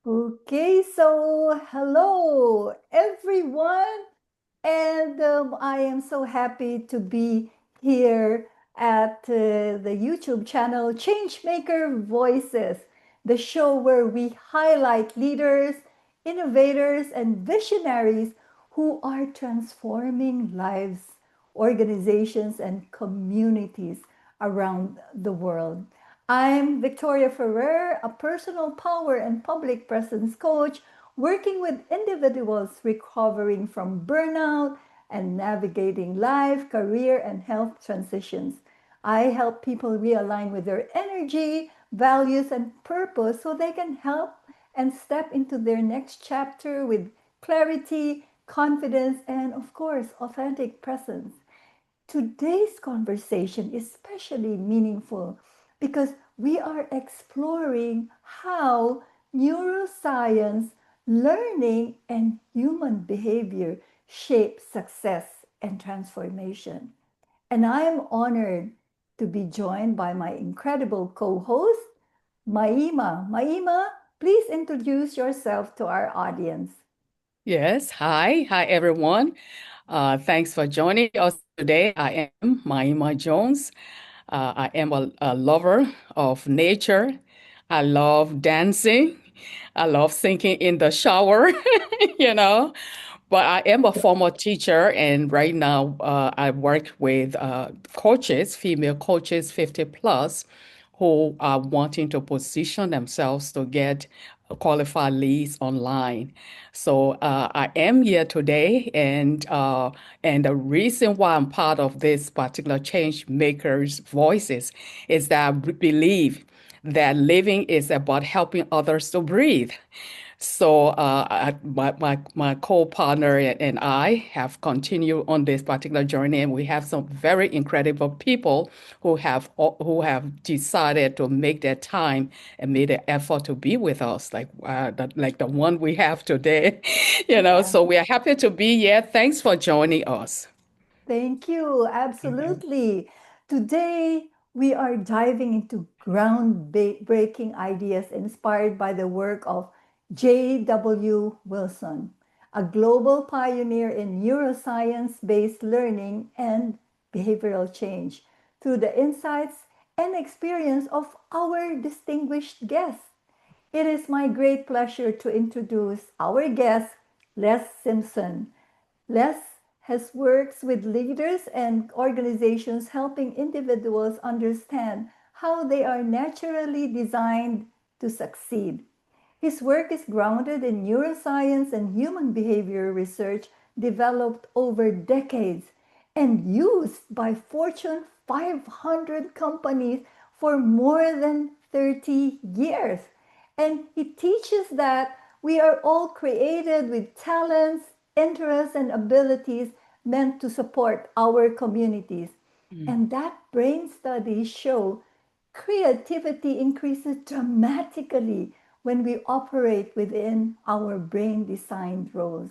Okay, so hello everyone, and I am so happy to be here at the YouTube channel Changemaker Voices, the show where we highlight leaders, innovators, and visionaries who are transforming lives, organizations, and communities around the world. I'm Victoria Ferrer, a personal power and public presence coach working with individuals recovering from burnout and navigating life, career, and health transitions. I help people realign with their energy, values, and purpose so they can help and step into their next chapter with clarity, confidence, and of course, authentic presence. Today's conversation is especially meaningful because we are exploring how neuroscience, learning, and human behavior shape success and transformation. And I am honored to be joined by my incredible co host, Maima. Maima, please introduce yourself to our audience. Yes, hi. Hi, everyone. Thanks for joining us today. I am Maima Jones. I am a lover of nature. I love dancing. I love singing in the shower, you know. But I am a former teacher, and right now I work with coaches, female coaches 50 plus, who are wanting to position themselves to get qualified leads online. So I am here today, and the reason why I'm part of this particular change makers voices is that I believe that living is about helping others to breathe. So my co-partner and I have continued on this particular journey, and we have some very incredible people who have decided to make their time and made the effort to be with us, like the one we have today. Yeah. So we are happy to be here. Thanks for joining us. Thank you. Mhm. Absolutely. Today, we are diving into groundbreaking ideas inspired by the work of J.W. Wilson, a global pioneer in neuroscience based learning and behavioral change, through the insights and experience of our distinguished guests. It is my great pleasure to introduce our guest, Les Simpson. Les has works with leaders and organizations helping individuals understand how they are naturally designed to succeed. His work is grounded in neuroscience and human behavior research developed over decades and used by Fortune 500 companies for more than 30 years. And he teaches that we are all created with talents, interests, and abilities meant to support our communities. And that brain studies show creativity increases dramatically when we operate within our brain designed roles.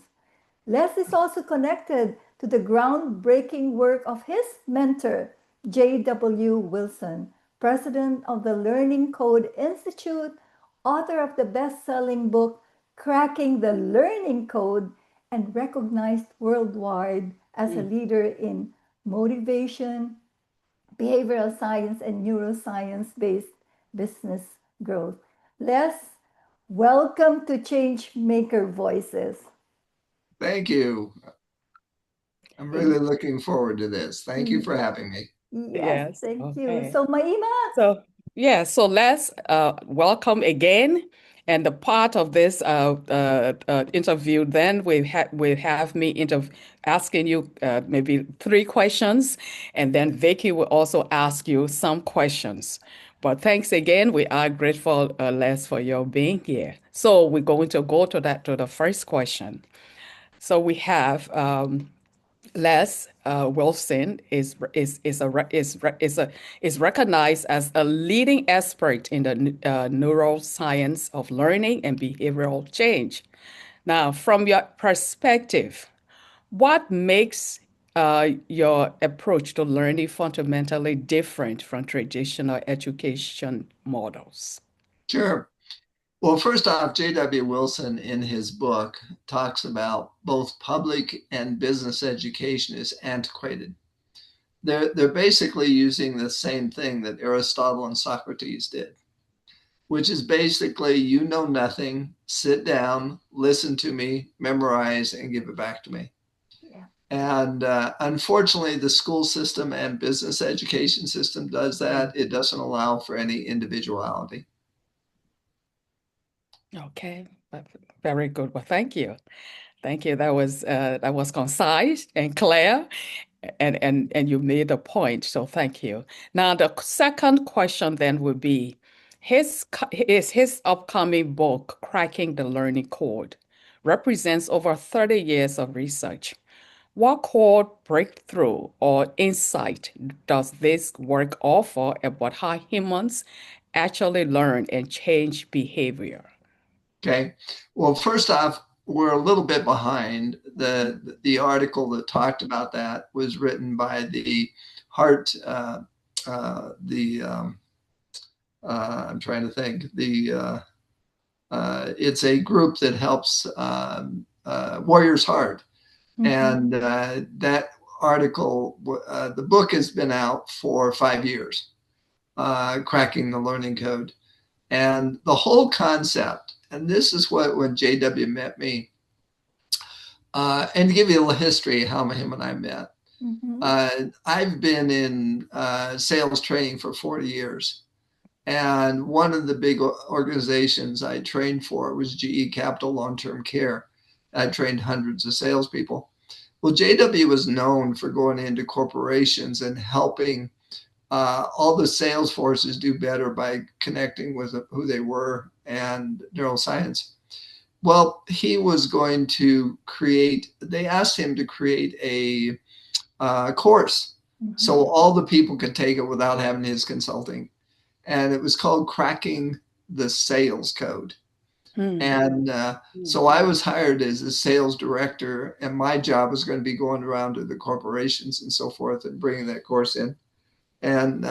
Les is also connected to the groundbreaking work of his mentor, J.W. Wilson, president of the Learning Code Institute, author of the best selling book, Cracking the Learning Code, and recognized worldwide as a Mm. leader in motivation, behavioral science, and neuroscience based business growth. Les, welcome to Change Maker Voices. Thank you. I'm really looking forward to this. Thank you for having me. Yes, Yes. thank you. Okay. So, Maima, So yeah, so let's welcome again. And the part of this interview, then we have me asking you maybe three questions, and then Vicky will also ask you some questions. But thanks again. We are grateful, Les, for your being here. So we're going to go to the first question. So we have Les Wilson is recognized as a leading expert in the neuroscience of learning and behavioral change. Now, from your perspective, what makes your approach to learning fundamentally different from traditional education models? Sure. Well, first off, J.W. Wilson in his book talks about both public and business education is antiquated. They're basically using the same thing that Aristotle and Socrates did, which is basically you know nothing, sit down, listen to me, memorize, and give it back to me. Yeah. And unfortunately, the school system and business education system does that. It doesn't allow for any individuality. Okay, very good. Well, thank you. Thank you. That was concise and clear, and you made a point. So thank you. Now the second question then would be, his upcoming book, Cracking the Learning Code, represents over 30 years of research. What core breakthrough or insight does this work offer about how humans actually learn and change behavior? Okay. Well, first off, we're a little bit behind. The article that talked about that was written by the Heart, the I'm trying to think. It's a group that helps Warriors Heart, and that article, the book has been out for 5 years, Cracking the Learning Code, and the whole concept. And this is what when JW met me, and to give you a little history, how him and I met. I've been in sales training for 40 years. And one of the big organizations I trained for was GE Capital Long-Term Care. I trained hundreds of salespeople. Well, JW was known for going into corporations and helping all the sales forces do better by connecting with who they were and neuroscience. Well, he was going to they asked him to create a course so all the people could take it without having his consulting. And it was called Cracking the Sales Code. And so I was hired as a sales director, and my job was going to be going around to the corporations and so forth and bringing that course in. And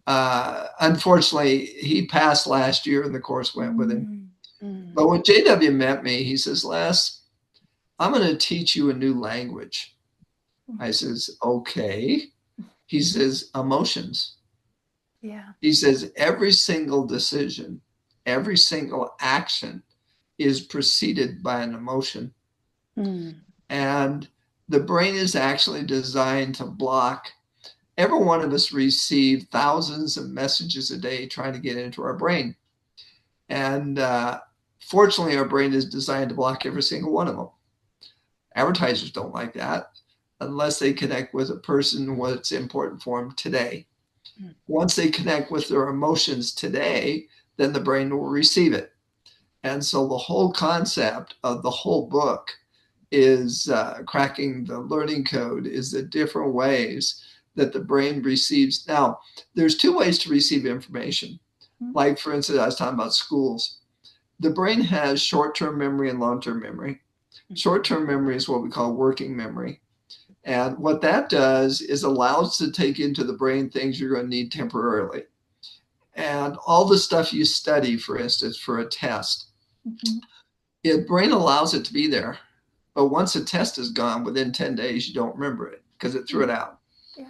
unfortunately, he passed last year, and the course went with him. But when JW met me, he says, Les, I'm going to teach you a new language. I says, okay. He says, emotions. Yeah. He says, every single decision, every single action is preceded by an emotion. And the brain is actually designed to block. Every one of us receive thousands of messages a day trying to get into our brain. And fortunately, our brain is designed to block every single one of them. Advertisers don't like that unless they connect with a person, what's important for them today. Once they connect with their emotions today, then the brain will receive it. And so the whole concept of the whole book is cracking the learning code, is the different ways that the brain receives. Now, there's two ways to receive information. Like, for instance, I was talking about schools. The brain has short-term memory and long-term memory. Short-term memory is what we call working memory. And what that does is allows to take into the brain things you're going to need temporarily. And all the stuff you study, for instance, for a test, the brain allows it to be there. But once a test is gone, within 10 days, you don't remember it because it threw it out. Yeah.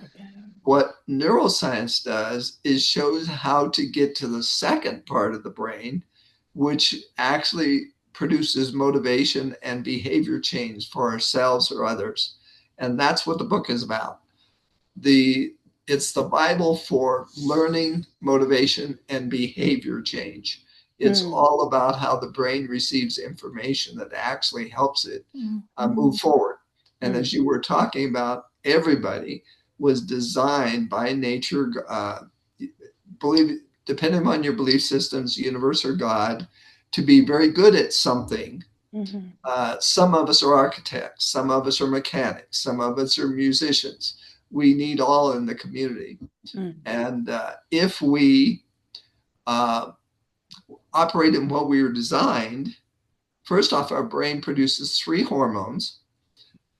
What neuroscience does is shows how to get to the second part of the brain, which actually produces motivation and behavior change for ourselves or others. And that's what the book is about. It's the Bible for learning, motivation, and behavior change. It's all about how the brain receives information that actually helps it move forward. And as you were talking about, everybody was designed by nature, depending on your belief systems, universe or God, to be very good at something. Some of us are architects, some of us are mechanics, some of us are musicians. We need all in the community. And if we operate in what we were designed, first off, our brain produces 3 hormones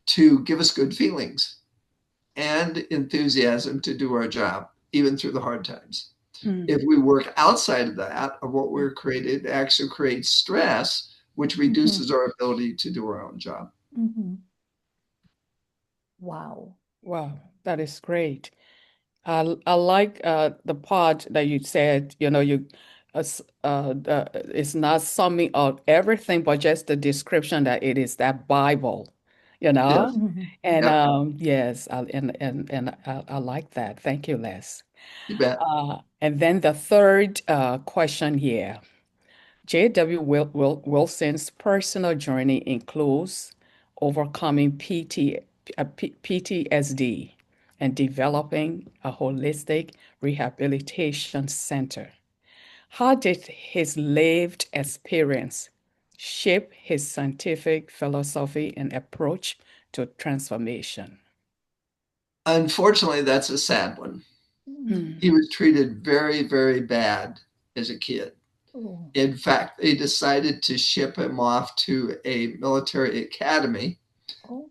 to give us good feelings and enthusiasm to do our job, even through the hard times. If we work outside of that, of what we're created, it actually creates stress, which reduces our ability to do our own job. Wow. Wow, that is great. I like the part that you said, it's not summing up everything, but just the description that it is that Bible, you know? Yes. And Yep. yes, I like that. Thank you, Les. You bet. And then the third question here. J.W. Wilson's personal journey includes overcoming PTSD and developing a holistic rehabilitation center. How did his lived experience shape his scientific philosophy and approach to transformation? Unfortunately, that's a sad one. He was treated very, very bad as a kid. Oh. In fact, they decided to ship him off to a military academy, Oh.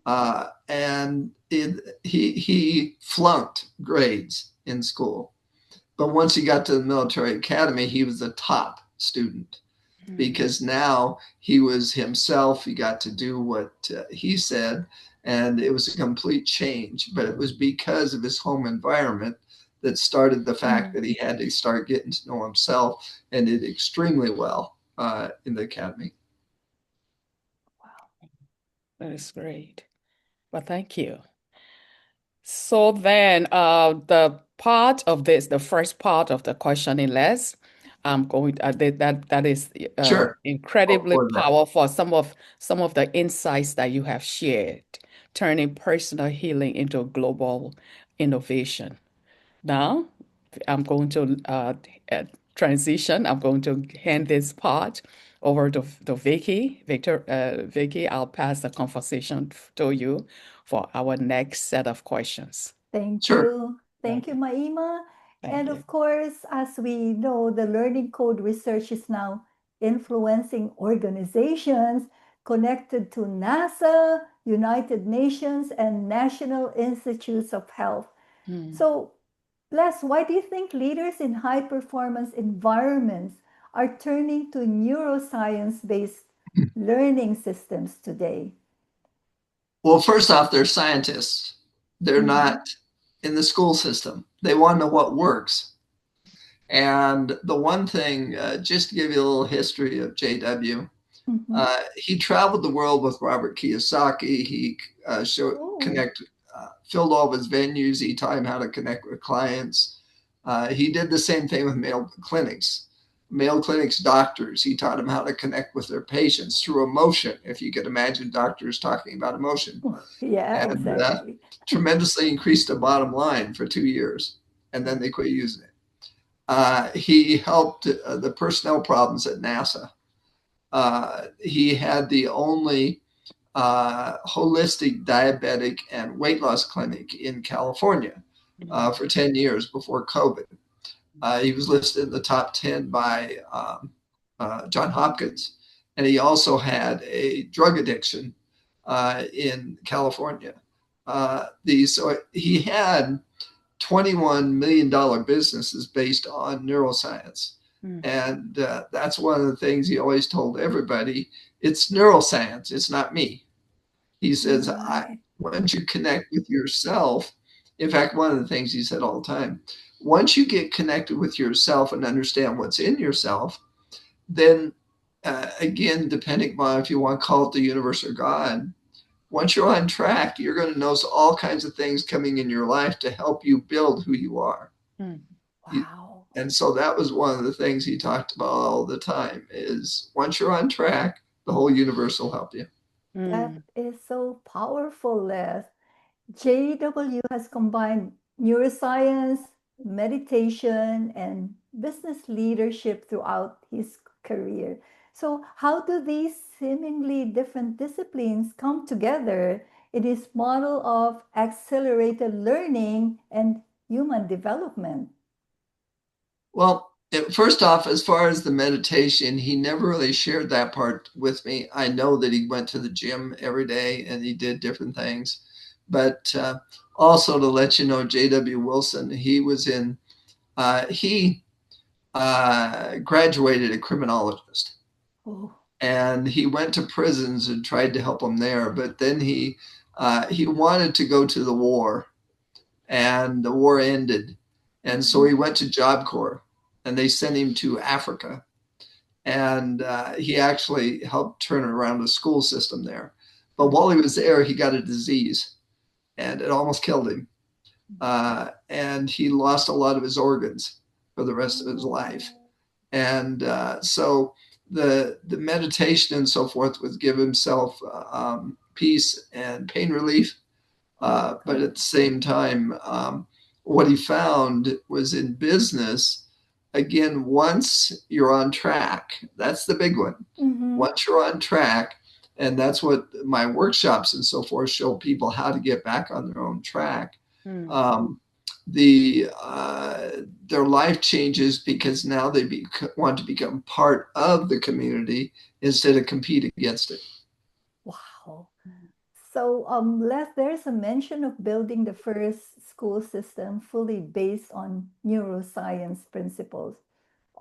and he flunked grades in school. But once he got to the military academy, he was a top student because now he was himself. He got to do what he said, and it was a complete change. But it was because of his home environment that started the fact that he had to start getting to know himself, and did extremely well in the academy. Wow. That is great. Well, thank you. So then, the first part of the questioning list, I'm going that is Sure. incredibly For that. powerful. Some of the insights that you have shared, turning personal healing into global innovation. Now, I'm going to transition. I'm going to hand this part over to Vicky. Vicky, I'll pass the conversation to you for our next set of questions. Thank Sure. you. Thank you, Okay, Maima. thank And you. of course, as we know, the learning code research is now influencing organizations connected to NASA, United Nations, and National Institutes of Health. So, Les, why do you think leaders in high performance environments are turning to neuroscience based learning systems today? Well, first off, they're scientists. They're not in the school system. They want to know what works. And the one thing, just to give you a little history of JW, he traveled the world with Robert Kiyosaki. He Oh. filled all of his venues. He taught him how to connect with clients. He did the same thing with Mayo Clinics. Mayo Clinics doctors, he taught them how to connect with their patients through emotion. If you could imagine doctors talking about emotion, Yeah, and exactly. tremendously increased the bottom line for 2 years, and then they quit using it. He helped the personnel problems at NASA. He had the only holistic diabetic and weight loss clinic in California for 10 years before COVID. He was listed in the top 10 by John Hopkins. And he also had a drug addiction in California. So he had $21 million businesses based on neuroscience. And that's one of the things he always told everybody, it's neuroscience, it's not me. He says, Right. once you connect with yourself, in fact, one of the things he said all the time, once you get connected with yourself and understand what's in yourself, then again, depending on if you want to call it the universe or God, once you're on track, you're going to notice all kinds of things coming in your life to help you build who you are. Wow. And so that was one of the things he talked about all the time is once you're on track, the whole universe will help you. That is so powerful, Les. JW has combined neuroscience, meditation, and business leadership throughout his career. So, how do these seemingly different disciplines come together in his model of accelerated learning and human development? Well, first off, as far as the meditation, he never really shared that part with me. I know that he went to the gym every day and he did different things. But also to let you know, J.W. Wilson, he was in, he graduated a criminologist. Oh. And he went to prisons and tried to help them there. But then he wanted to go to the war, and the war ended, and so he went to Job Corps, and they sent him to Africa, and he actually helped turn around the school system there. But while he was there, he got a disease, and it almost killed him, and he lost a lot of his organs for the rest of his life. And so the meditation and so forth would give himself peace and pain relief. But at the same time, what he found was in business, again, once you're on track, that's the big one. Mm-hmm. Once you're on track, and that's what my workshops and so forth show people how to get back on their own track. The their life changes because now they want to become part of the community instead of compete against it. Wow. So, Les, there's a mention of building the first school system fully based on neuroscience principles.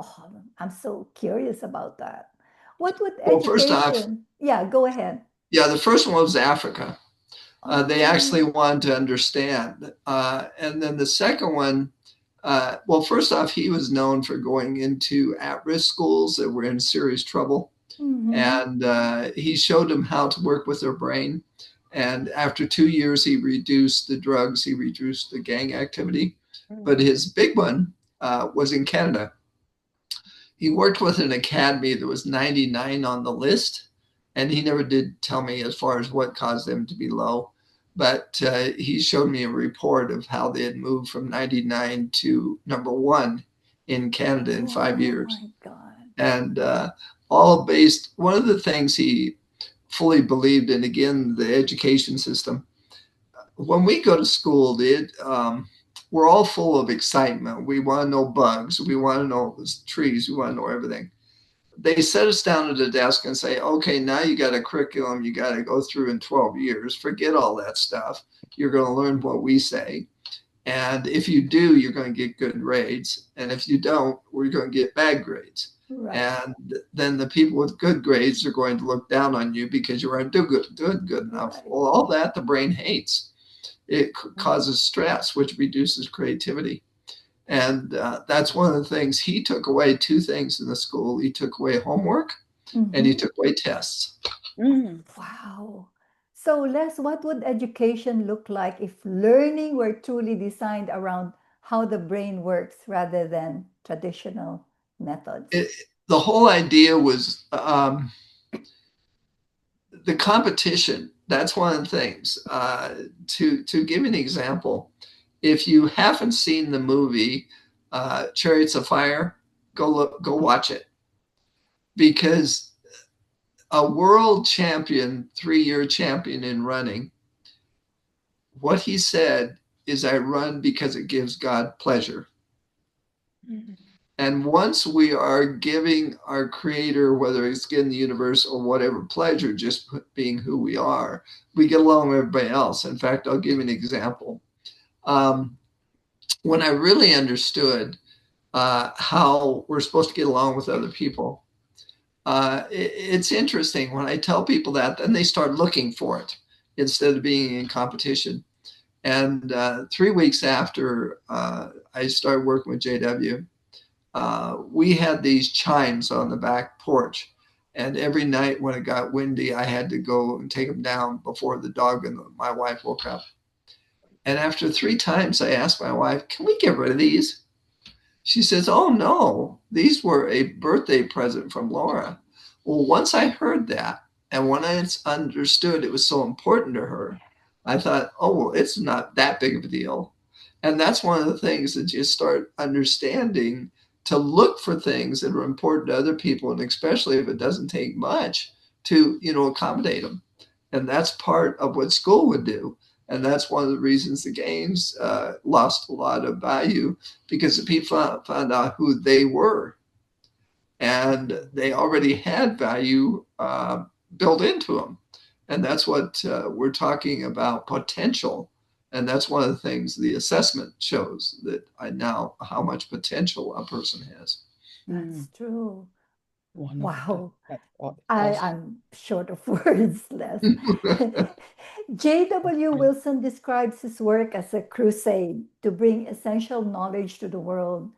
Oh, I'm so curious about that. What would Well, first off, education? Yeah, go ahead. yeah, the first one was Africa. They actually Oh. wanted to understand. And then the second one, well, first off, he was known for going into at-risk schools that were in serious trouble. Mm-hmm. And he showed them how to work with their brain. And after 2 years, he reduced the drugs, he reduced the gang activity. But his big one was in Canada. He worked with an academy that was 99 on the list, and he never did tell me as far as what caused them to be low. But he showed me a report of how they had moved from 99 to number one in Canada in 5 years. Oh my God. And all based, one of the things he fully believed in, again, the education system. When we go to school, we're all full of excitement. We want to know bugs. We want to know the trees. We want to know everything. They set us down at a desk and say, okay, now you got a curriculum you got to go through in 12 years. Forget all that stuff. You're going to learn what we say. And if you do, you're going to get good grades. And if you don't, we're going to get bad grades. Right. And then the people with good grades are going to look down on you because you aren't doing good enough. Right. Well, all that the brain hates. It causes stress, which reduces creativity. And that's one of the things. He took away two things in the school. He took away homework and he took away tests. Wow. So, Les, what would education look like if learning were truly designed around how the brain works rather than traditional methods? The whole idea was the competition. That's one of the things. To give an example, if you haven't seen the movie Chariots of Fire, go watch it, because a world champion, 3-year champion in running, what he said is, I run because it gives God pleasure. And once we are giving our creator, whether it's in the universe or whatever, pleasure, just being who we are, we get along with everybody else. In fact, I'll give you an example. When I really understood how we're supposed to get along with other people, it's interesting. When I tell people that, then they start looking for it instead of being in competition. And 3 weeks after I started working with JW, we had these chimes on the back porch. And every night when it got windy, I had to go and take them down before the dog and my wife woke up. And after 3 times, I asked my wife, can we get rid of these? She says, oh, no, these were a birthday present from Laura. Well, once I heard that, and when I understood it was so important to her, I thought, oh, well, it's not that big of a deal. And that's one of the things that you start understanding, to look for things that are important to other people, and especially if it doesn't take much to, accommodate them. And that's part of what school would do. And that's one of the reasons the games lost a lot of value, because the people found out who they were. And they already had value built into them. And that's what we're talking about, potential. And that's one of the things the assessment shows, that I now how much potential a person has. That's true. Wonderful. Wow. That's awesome. I'm short of words, Les. J.W. Mm. Wilson describes his work as a crusade to bring essential knowledge to the world.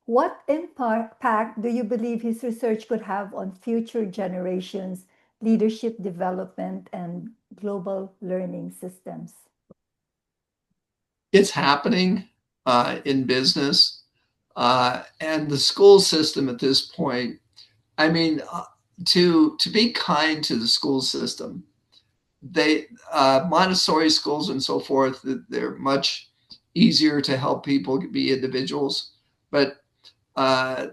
What impact do you believe his research could have on future generations, leadership development, and global learning systems? It's happening in business and the school system at this point. I mean, to be kind to the school system, they Montessori schools and so forth, they're much easier to help people be individuals, but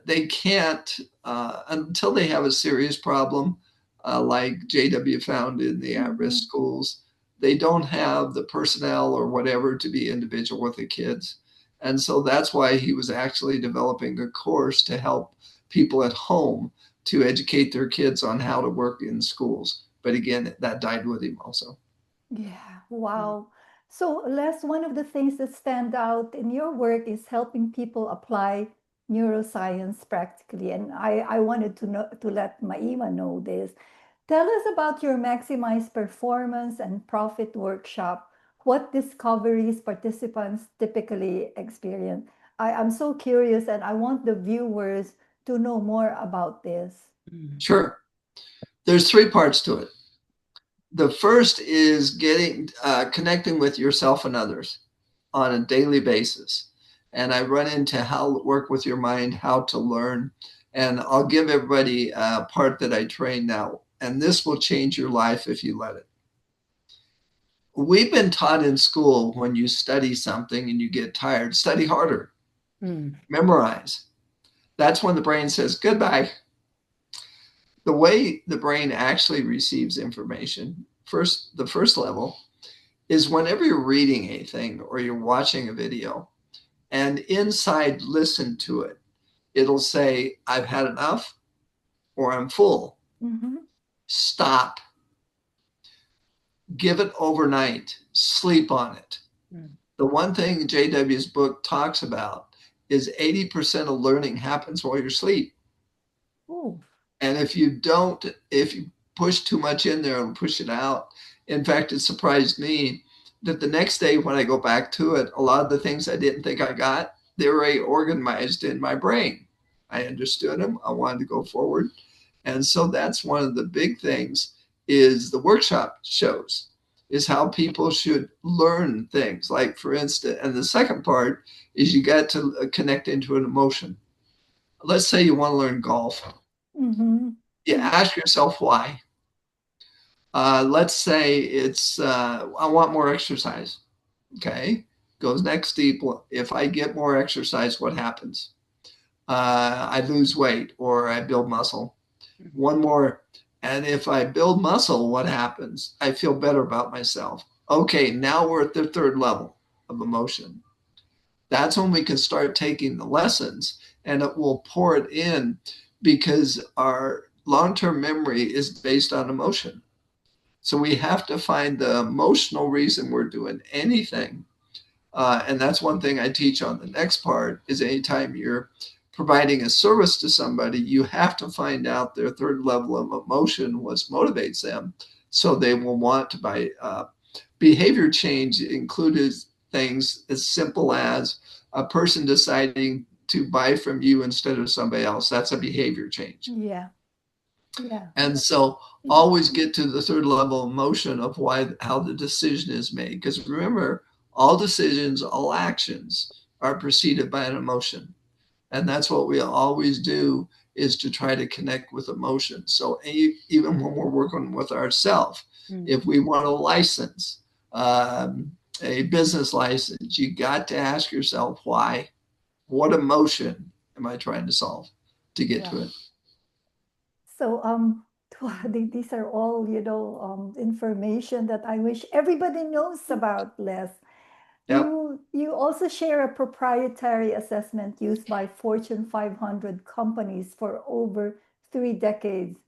they can't until they have a serious problem, like JW found in the at-risk Mhm. schools. They don't have the personnel or whatever to be individual with the kids, and so that's why he was actually developing a course to help people at home to educate their kids on how to work in schools. But again, that died with him also. Yeah, wow. So, Les, one of the things that stand out in your work is helping people apply neuroscience practically. And I wanted to know to let Maima know this. Tell us about your Maximize Performance and Profit workshop. What discoveries participants typically experience? I'm so curious and I want the viewers to know more about this. Mm. Sure. There's three parts to it. The first is getting connecting with yourself and others on a daily basis. And I run into how to work with your mind, how to learn. And I'll give everybody a part that I train now. And this will change your life if you let it. We've been taught in school when you study something and you get tired, study harder, Mm. memorize. That's when the brain says goodbye. The way the brain actually receives information, the first level, is whenever you're reading anything or you're watching a video and inside listen to it, it'll say, I've had enough or I'm full. Mm-hmm. Stop, give it overnight, sleep on it. Mm. The one thing JW's book talks about is 80% of learning happens while you're asleep. Oh. And if you push too much in there and push it out, in fact, it surprised me that the next day when I go back to it, a lot of the things I didn't think I got, they were already organized in my brain. I understood them. I wanted to go forward. And so that's one of the big things is the workshop shows is how people should learn things. Like for instance, and the second part is you got to connect into an emotion. Let's say you want to learn golf. Mm-hmm. You ask yourself why. Let's say it's I want more exercise. Okay, goes next deep. If I get more exercise, what happens? I lose weight or I build muscle. One more, and if I build muscle, what happens? I feel better about myself. Okay, now we're at the third level of emotion. That's when we can start taking the lessons and it will pour it in because our long term memory is based on emotion. So we have to find the emotional reason we're doing anything. And that's one thing I teach on the next part is anytime you're providing a service to somebody, you have to find out their third level of emotion, what motivates them, so they will want to buy. Behavior change included things as simple as a person deciding to buy from you instead of somebody else. That's a behavior change. Yeah. Yeah. And so always get to the third level of emotion of why how the decision is made. Because remember, all decisions, all actions are preceded by an emotion. And that's what we always do is to try to connect with emotion. So even when we're working with ourselves, Mm. if we want a license, a business license, you got to ask yourself why. What emotion am I trying to solve to get Yeah. to it? So, these are all, information that I wish everybody knows about, Les. Yep, You also share a proprietary assessment used by Fortune 500 companies for over 3 decades.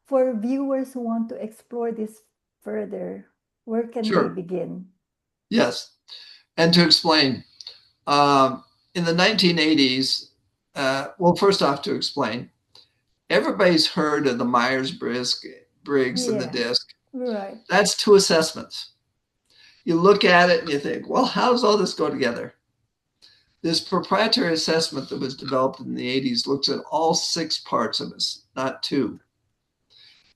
For viewers who want to explore this further, where can they sure. begin? Yes. And to explain, in the 1980s, Well, first off, to explain, everybody's heard of the Myers Briggs and the Yeah, DISC. right. That's two assessments. You look at it and you think, well, how does all this go together? This proprietary assessment that was developed in the 80s looks at all six parts of us, not two.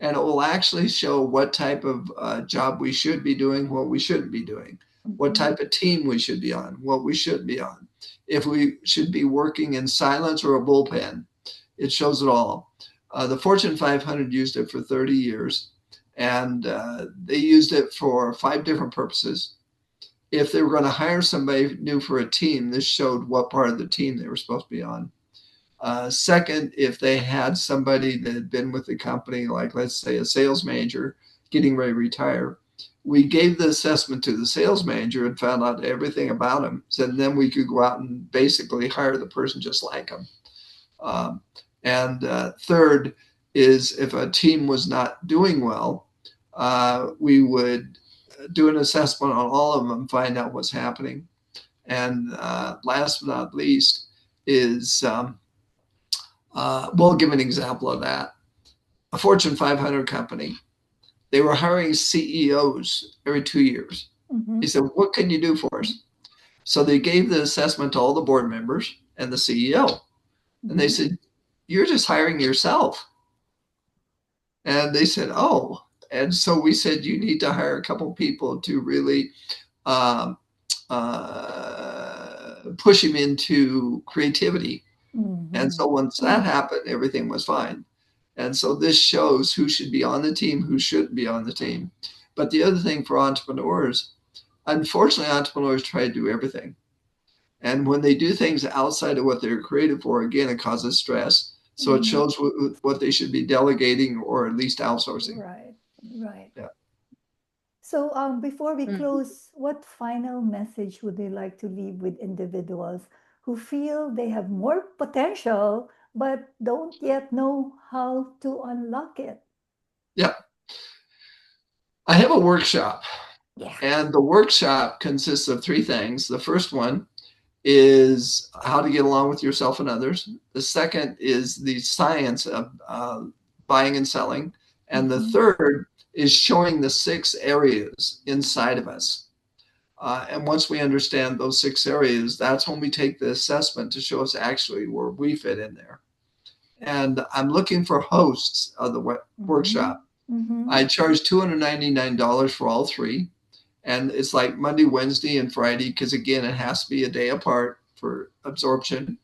And it will actually show what type of job we should be doing, what we shouldn't be doing, what Mm-hmm. type of team we should be on, what we shouldn't be on, if we should be working in silence or a bullpen. It shows it all. The Fortune 500 used it for 30 years, and they used it for five different purposes. If they were going to hire somebody new for a team, this showed what part of the team they were supposed to be on. Second, if they had somebody that had been with the company, like let's say a sales manager getting ready to retire, we gave the assessment to the sales manager and found out everything about him. So then we could go out and basically hire the person just like him. Um, and third is if a team was not doing well, we would do an assessment on all of them, find out what's happening. And last but not least is we'll give an example of that. A Fortune 500 company, they were hiring CEOs every 2 years. Mm-hmm. He said, what can you do for us? So they gave the assessment to all the board members and the CEO. And they Mm-hmm. said, you're just hiring yourself. And they said, oh. And so we said, you need to hire a couple people to really um, push him into creativity. And Mm-hmm. so once that happened, everything was fine. And so this shows who should be on the team, who shouldn't be on the team. But the other thing for entrepreneurs, unfortunately, entrepreneurs try to do everything. And when they do things outside of what they're created for, again, it causes stress. So it Mm-hmm. shows what they should be delegating or at least outsourcing. Right, right. Yeah. So, before we Mhm. close, what final message would they like to leave with individuals who feel they have more potential but don't yet know how to unlock it? Yeah. I have a workshop, Yeah. and the workshop consists of three things. The first one is how to get along with yourself and others. The second is the science of buying and selling. And the Mm-hmm. third is showing the six areas inside of us. And once we understand those six areas, that's when we take the assessment to show us actually where we fit in there. And I'm looking for hosts of the Mm-hmm. workshop. Mm-hmm. I charge $299 for all three. And it's like Monday, Wednesday, and Friday, because again, it has to be a day apart for absorption.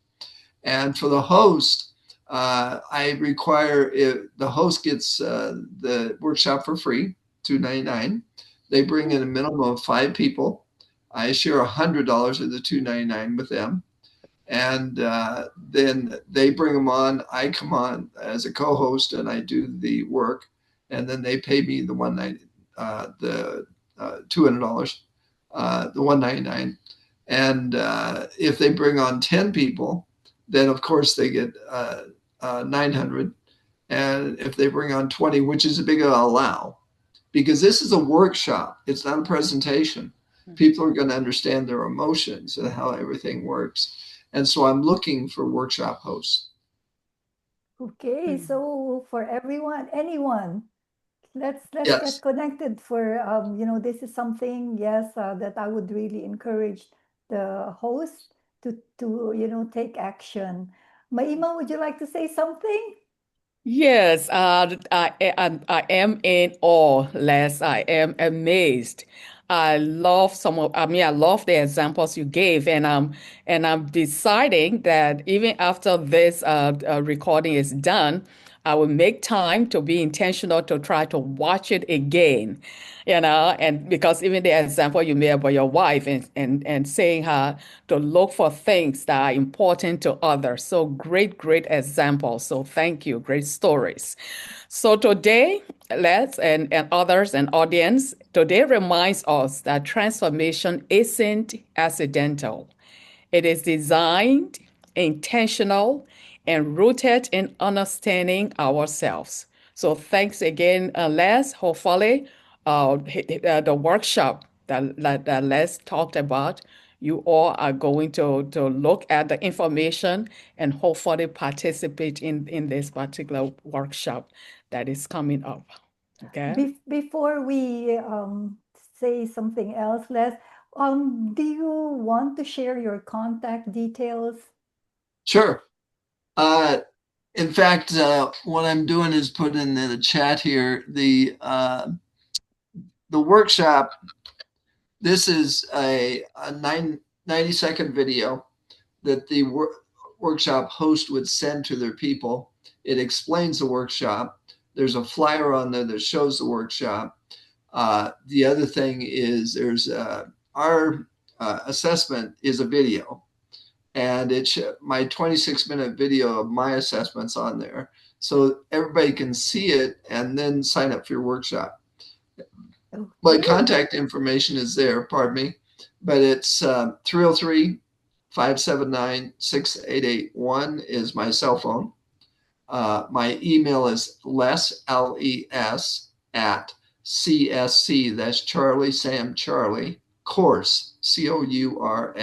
And for the host, I require the host gets the workshop for free, $299. They bring in a minimum of five people. I share $100 of the $299 with them, and then they bring them on. I come on as a co-host and I do the work, and then they pay me the the $200, the 199. And if they bring on 10 people, then of course they get 900. And if they bring on 20, which is a big allow, because this is a workshop, it's not a presentation. People are going to understand their emotions and how everything works. And so I'm looking for workshop hosts. Okay, Mhm. so for everyone, anyone, let's get Yes. connected for this is something, yes, that I would really encourage the host to take action. Maima, would you like to say something? Yes, I am in awe, Les. I am amazed. I love the examples you gave, and I'm deciding that even after this recording is done, I will make time to be intentional to try to watch it again, and because even the example you made about your wife and saying her to look for things that are important to others. So great example. So thank you. Great stories. So today, and others and audience, today reminds us that transformation isn't accidental. It is designed, intentional, and rooted in understanding ourselves. So thanks again, Les. Hopefully, the workshop that Les talked about you all are going to look at the information and hopefully participate in this particular workshop that is coming up. Okay. Before we say something else, Les, do you want to share your contact details? Sure. In fact, what I'm doing is putting in the chat here the workshop. This is a 90-second video that the workshop host would send to their people. It explains the workshop. There's a flyer on there that shows the workshop. The other thing is there's our assessment is a video, and it's my 26-minute video of my assessments on there, so everybody can see it and then sign up for your workshop. My Okay. contact information is there, pardon me, but it's 303 579 6881 is my cell phone. My email is les, L-E-S, at CSC, that's Charlie, Sam, Charlie, course, COURSE.com.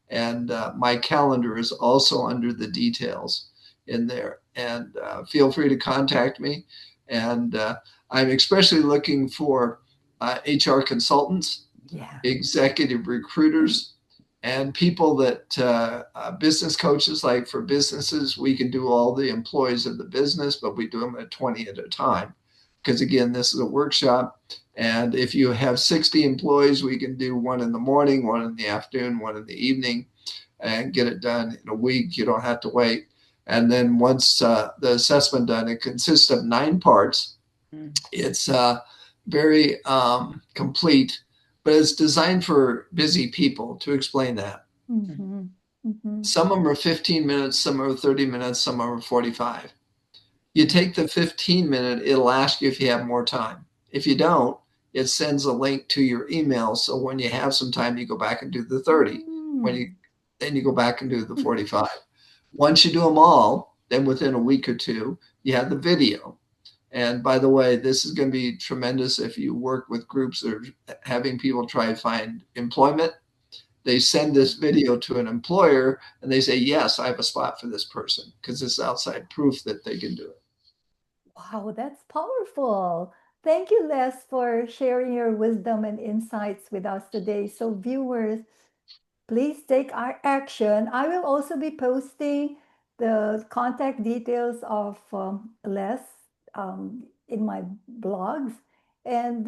And my calendar is also under the details in there. And feel free to contact me. And I'm especially looking for HR consultants, Yeah. executive recruiters, and people that business coaches. Like for businesses, we can do all the employees of the business, but we do them at 20 at a time. Because again, this is a workshop. And if you have 60 employees, we can do one in the morning, one in the afternoon, one in the evening, and get it done in a week. You don't have to wait. And then once the assessment done, it consists of 9 parts. It's very complete, but it's designed for busy people. To explain that, Mm-hmm. Mm-hmm. some of them are 15 minutes, some are 30 minutes, some are 45. You take the 15-minute, it'll ask you if you have more time. If you don't, it sends a link to your email. So when you have some time, you go back and do the 30. Then you go back and do the 45. Once you do them all, then within a week or two, you have the video. And by the way, this is going to be tremendous if you work with groups that are having people try to find employment. They send this video to an employer and they say, yes, I have a spot for this person, because it's outside proof that they can do it. Wow, that's powerful. Thank you, Les, for sharing your wisdom and insights with us today. So, viewers, please take our action. I will also be posting the contact details of Les in my blogs. And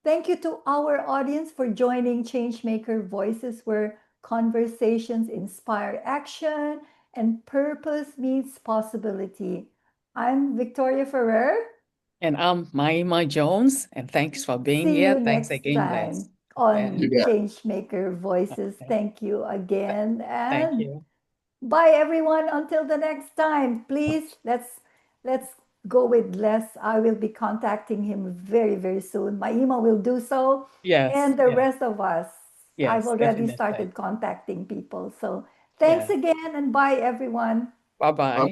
thank you to our audience for joining Changemaker Voices, where conversations inspire action and purpose meets possibility. I'm Victoria Ferrer. And I'm Maima Jones, and thanks for being See here. you Thanks next again, Les. time You on bet. Changemaker Voices. Okay. Thank you again. Thank And you. bye everyone until the next time. Please let's go with Les. I will be contacting him very, very soon. My email will do so. Yes, And the yes, rest of us. I've yes, already definitely. started contacting people. So thanks Yeah. again and bye everyone. Bye-bye.